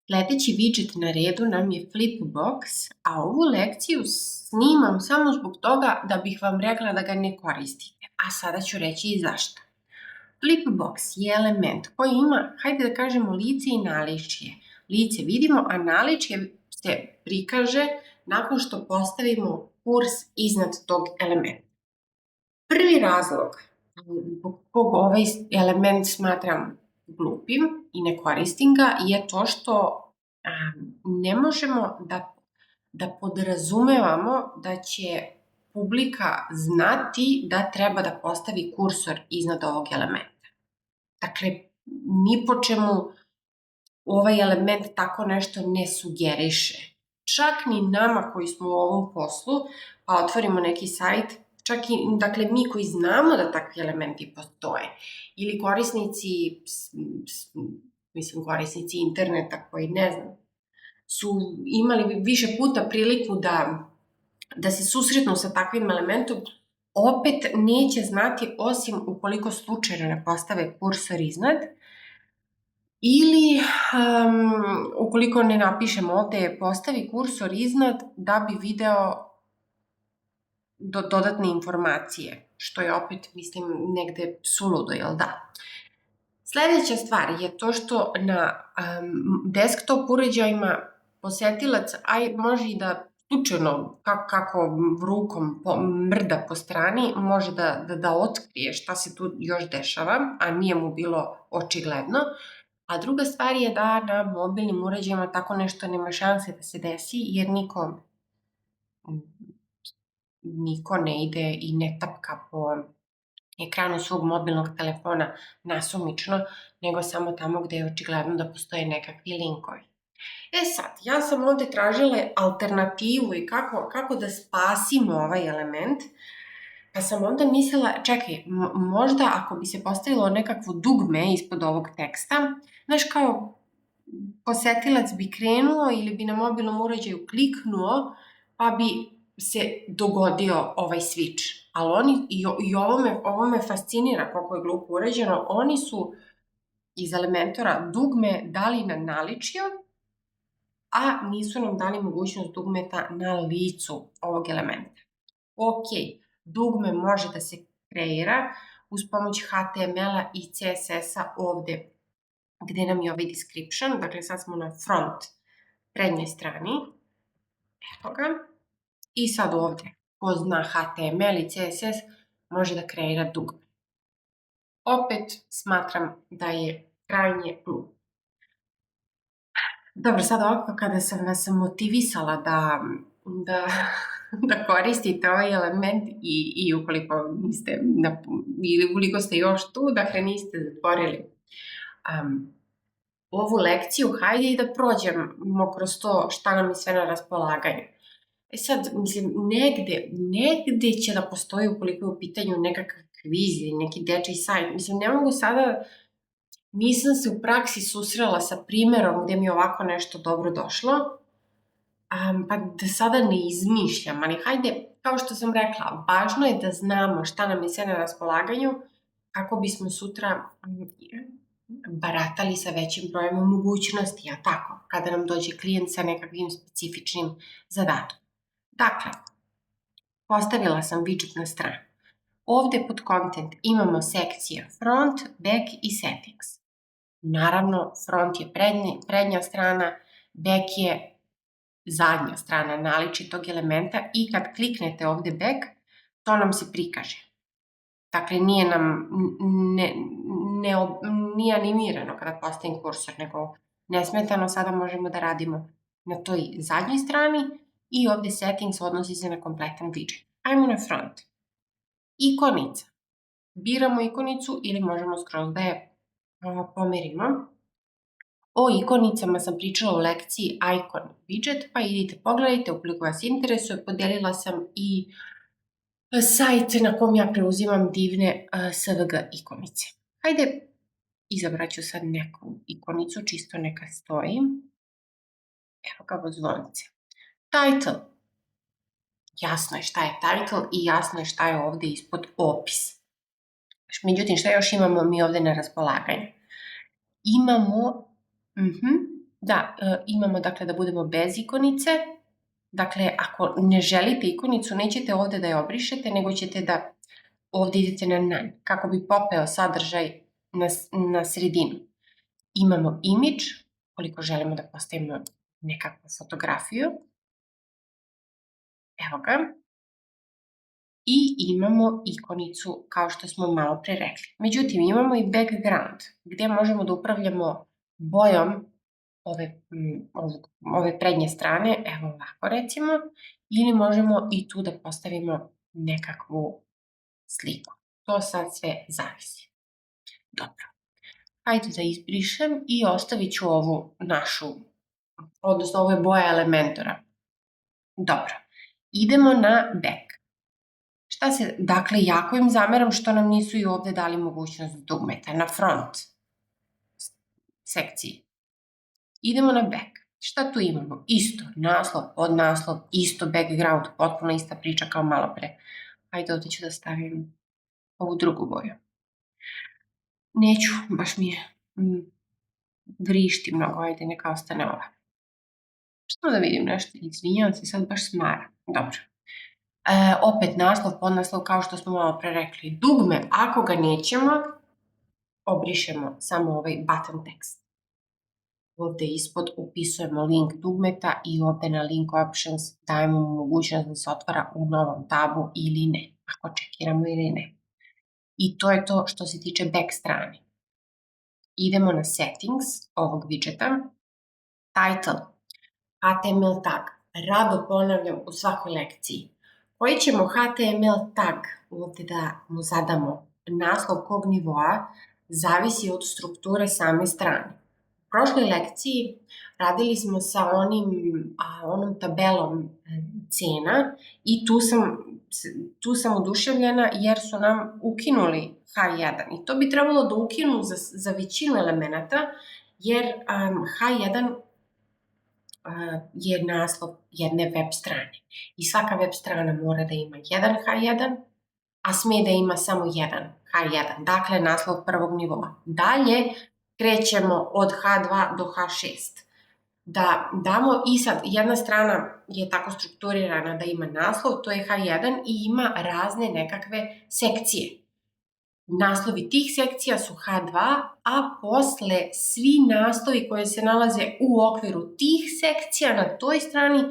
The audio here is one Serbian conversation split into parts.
Sledeći widget na redu nam je Flipbox, a ovu lekciju snimam samo zbog toga da bih vam rekla da ga ne koristite. A sada ću reći i zašto. Flipbox je element koji ima, hajde da kažemo, lice i naličje. Lice vidimo, a naličje se prikaže nakon što postavimo kurs iznad tog elementa. Prvi razlog zbog kog ovaj element smatram glupim i ne koristim ga je to što ne možemo da podrazumevamo da će publika znati da treba da postavi kursor iznad ovog elementa. Dakle, ni po čemu ovaj element tako nešto ne sugeriše. Čak ni nama koji smo u ovom poslu, pa otvorimo neki sajt, čak i, dakle, mi koji znamo da takvi elementi postoje, ili korisnici interneta koji, ne znam, su imali više puta priliku da se susretnu sa takvim elementom, opet neće znati osim ukoliko slučajno ne postave kursor iznad, ili ukoliko ne napišemo ovde postavi kursor iznad da bi video dodatne informacije, što je opet, mislim, negde suludo, jel da? Sledeća stvar je to što na desktop uređajima posetilac može i da slučajno, kako rukom mrda po strani, može da otkrije šta se tu još dešava, a nije mu bilo očigledno. A druga stvar je da na mobilnim uređajima tako nešto nema šanse da se desi, jer niko ne ide i ne tapka po ekranu svog mobilnog telefona nasumično, nego samo tamo gde je očigledno da postoje nekakvi linkovi. Sad, ja sam ovde tražila alternativu i kako da spasimo ovaj element, pa sam onda mislila, čekaj, možda ako bi se postavilo nekakvo dugme ispod ovog teksta, znaš, kao posetilac bi krenuo ili bi na mobilnom uređaju kliknuo, pa bi se dogodio ovaj switch. Ali ovo me fascinira koliko je glupo urađeno. Oni su iz Elementora dugme dali na naličju, a nisu nam dali mogućnost dugmeta na licu ovog elementa. Ok, dugme može da se kreira uz pomoć HTML-a i CSS-a ovde gde nam je ovaj description, dakle sad smo na front prednjoj strani, evo ga, i sad ovde, ko zna HTML i CSS, može da kreira dugme. Opet smatram da je krajnje glupo. Dobro, sad ovako kada sam vas motivisala da koristite ovaj element i ukoliko ste još tu, dakle niste zatvorili ovu lekciju, hajde i da prođemo kroz to šta nam je sve na raspolaganju. Sad, mislim, negde će da postoji ukoliko je u pitanju nekakav kviz ili neki dečiji sajt. Mislim, ne mogu sada, nisam se u praksi susrela sa primerom gde mi je ovako nešto dobro došlo, pa da sada ne izmišljam, ali hajde, kao što sam rekla, važno je da znamo šta nam je sve na raspolaganju kako bismo sutra baratali sa većim brojem mogućnosti, a tako, kada nam dođe klijent sa nekakvim specifičnim zadatkom. Dakle, postavila sam widget na stranu. Ovde pod content imamo sekcije front, back i settings. Naravno, front je prednja strana, back je zadnja strana naličje tog elementa i kad kliknete ovde back, to nam se prikaže. Dakle, nije animirano kada postavim kursor, nego nesmetano sada možemo da radimo na toj zadnjoj strani i ovde settings odnosi se na kompletan widget. Ajmo na front. Ikonica. Biramo ikonicu ili možemo skroz da je pomerimo. O ikonicama sam pričala u lekciji Icon widget, pa idite pogledajte ukoliko vas interesuje. Podelila sam i sajt na kom ja preuzimam divne SVG ikonice. Hajde, izabrat ću sad neku ikonicu, čisto neka stoji. Evo kao zvonce. Title. Jasno je šta je title i jasno je šta je ovde ispod opis. Međutim, šta još imamo mi ovde na raspolaganju? Imamo Da, imamo dakle da budemo bez ikonice. Dakle, ako ne želite ikonicu, nećete ovde da je obrišete, nego ćete da ovde idete na none, kako bi popeo sadržaj na sredinu. Imamo image, koliko želimo da postavimo nekakvu fotografiju. Evo ga. I imamo ikonicu, kao što smo malo pre rekli. Međutim, imamo i background, gde možemo da upravljamo bojom ove prednje strane, evo ovako recimo, ili možemo i tu da postavimo nekakvu sliku. To sad sve zavisi. Dobro. Hajde da izbrišem i ostavit ću ovu našu, odnosno ovo je boja Elementora. Dobro. Idemo na back. Dakle, jako im zameram što nam nisu i ovde dali mogućnost dugmeta na front sekciji. Idemo na back. Šta tu imamo? Isto, naslov, podnaslov, isto background, potpuno ista priča kao malo pre. Ajde, ovde ću da stavim ovu drugu boju. Neću, baš mi je vrišti mnogo, ajde, neka ostane ova. Što da vidim nešto, izvinjam se, sad baš smara. Dobro. Opet naslov, podnaslov, kao što smo malo pre rekli. Dugme, ako ga nećemo, obrišemo samo ovaj button text. Ovde ispod upisujemo link dugmeta i ovde na link options dajemo mogućnost da se otvara u novom tabu ili ne, ako čekiramo ili ne. I to je to što se tiče back strane. Idemo na settings ovog widgeta. Title, HTML tag. Rado ponavljam u svakoj lekciji. Koji ćemo HTML tag ovde da mu zadamo? Naslov kog nivoa zavisi od strukture same strane. U prošloj lekciji radili smo sa onom tabelom cena i tu sam oduševljena jer su nam ukinuli H1 i to bi trebalo da ukinu za većinu elemenata jer H1 je naslov jedne web strane i svaka web strana mora da ima jedan H1, a sme da ima samo jedan H1, dakle naslov prvog nivoa. Dalje krećemo od H2 do H6. Da damo i sad, jedna strana je tako strukturirana da ima naslov, to je H1 i ima razne nekakve sekcije. Naslovi tih sekcija su H2, a posle svi naslovi koji se nalaze u okviru tih sekcija na toj strani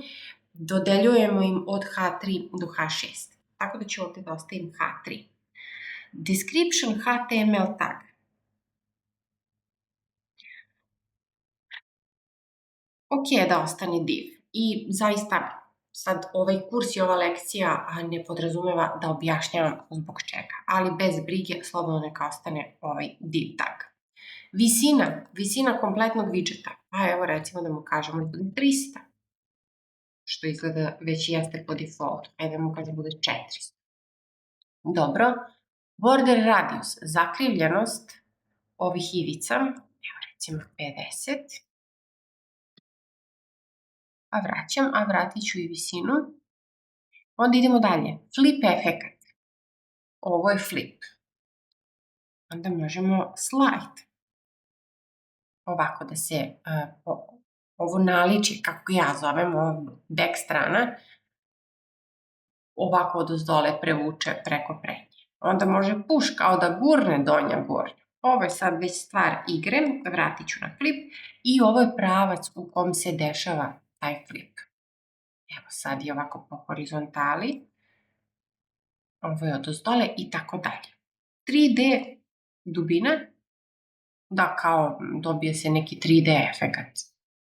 dodeljujemo im od H3 do H6. Tako da ću ovde da ostavim H3. Description HTML tag. Ok je da ostane div i zaista sad ovaj kurs i ova lekcija ne podrazumeva da objašnjavam zbog čega, ali bez brige slobodno neka ostane ovaj div tag. Visina kompletnog widgeta, pa evo recimo da mu kažemo da bude 300, što izgleda već jeste po defaultu, ajde da mu kažem da bude 400. Dobro, border radius, zakrivljenost ovih ivica, evo recimo 50, pa vraćam, a vratit ću i visinu. Onda idemo dalje. Flip efekat. Ovo je flip. Onda možemo slide. Ovako da se ovo naličje, kako ja zovem, back strana, ovako od uzdole prevuče preko prednje. Onda može push kao da gurne donja gornja. Ovo je sad već stvar igre, vratit ću na flip i ovo je pravac u kom se dešava taj flip. Evo sad je ovako po horizontali, ovo je od uzdole i tako dalje. 3D dubina, da kao dobije se neki 3D efekat,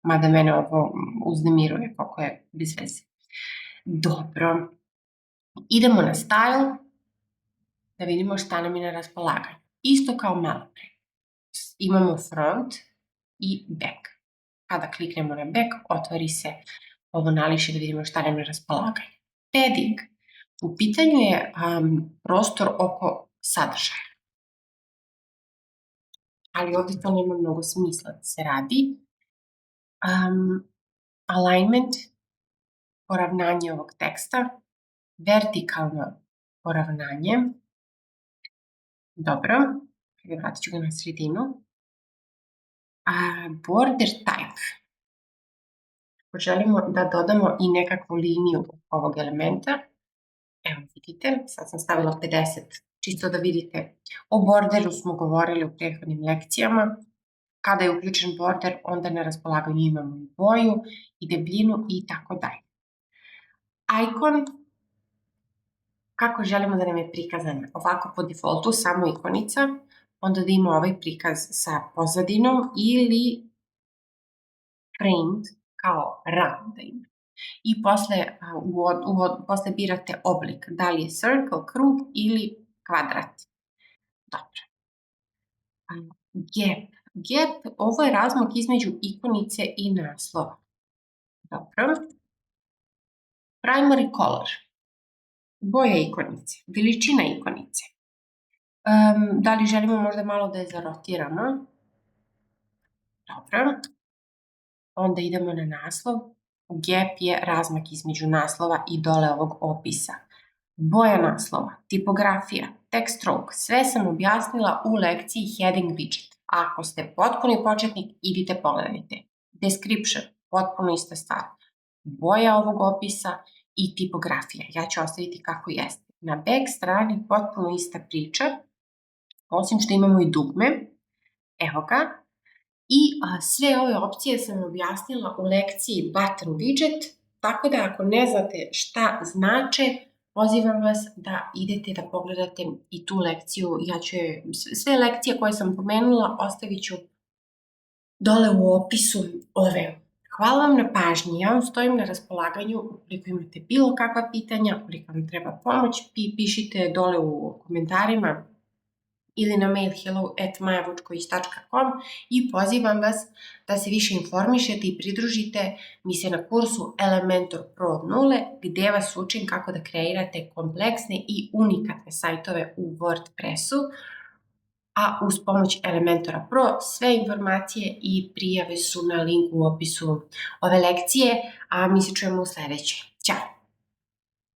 mada mene ovo uznemiruje koliko je bez veze. Dobro, idemo na style, da vidimo šta nam je na raspolaganju. Isto kao malo pre. Imamo front i back. Kada kliknemo na back, otvori se ovo naličje da vidimo šta nam je na raspolaganju. Padding. U pitanju je prostor oko sadržaja. Ali ovde to nema mnogo smisla da se radi. Alignment, poravnanje ovog teksta, vertikalno poravnanje. Dobro, vratit ću ga na sredinu. Border type. želimo da dodamo i nekakvu liniju ovog elementa, evo vidite, sad sam stavila 50, čisto da vidite. O borderu smo govorili u prethodnim lekcijama. Kada je uključen border, onda na raspolaganju imamo i boju, i debljinu i tako dalje. Icon, kako želimo da nam je prikazan? Ovako po defaultu, samo ikonica, onda da ima ovaj prikaz sa pozadinom ili framed kao ram da ima. I posle birate oblik, da li je circle, krug ili kvadrat. Dobro. Gap, ovo je razmak između ikonice i naslova. Dobro. Primary color, boja ikonice, veličina ikonice. Da li želimo možda malo da je zarotiramo? Dobro. Onda idemo na naslov. Gap je razmak između naslova i dole ovog opisa. Boja naslova, tipografija, text stroke, sve sam objasnila u lekciji Heading Widget. Ako ste potpuni početnik, idite pogledajte. Description, potpuno ista stvar. Boja ovog opisa i tipografija. Ja ću ostaviti kako jeste. Na back strani potpuno ista priča, osim što imamo i dugme. Evo ga. I sve ove opcije sam objasnila u lekciji Button Widget, tako da ako ne znate šta znače, pozivam vas da idete da pogledate i tu lekciju. Ja ću sve lekcije koje sam pomenula ostavit ću dole u opisu ove. Hvala vam na pažnji, ja vam stojim na raspolaganju ukoliko imate bilo kakva pitanja, ukoliko vam treba pomoć, pišite dole u komentarima ili na mail hello@majavučković.com i pozivam vas da se više informišete i pridružite mi se na kursu Elementor Pro od nule, gde vas učim kako da kreirate kompleksne i unikatne sajtove u WordPressu, a uz pomoć Elementora Pro sve informacije i prijave su na linku u opisu ove lekcije, a mi se čujemo u sledećoj. Ćao!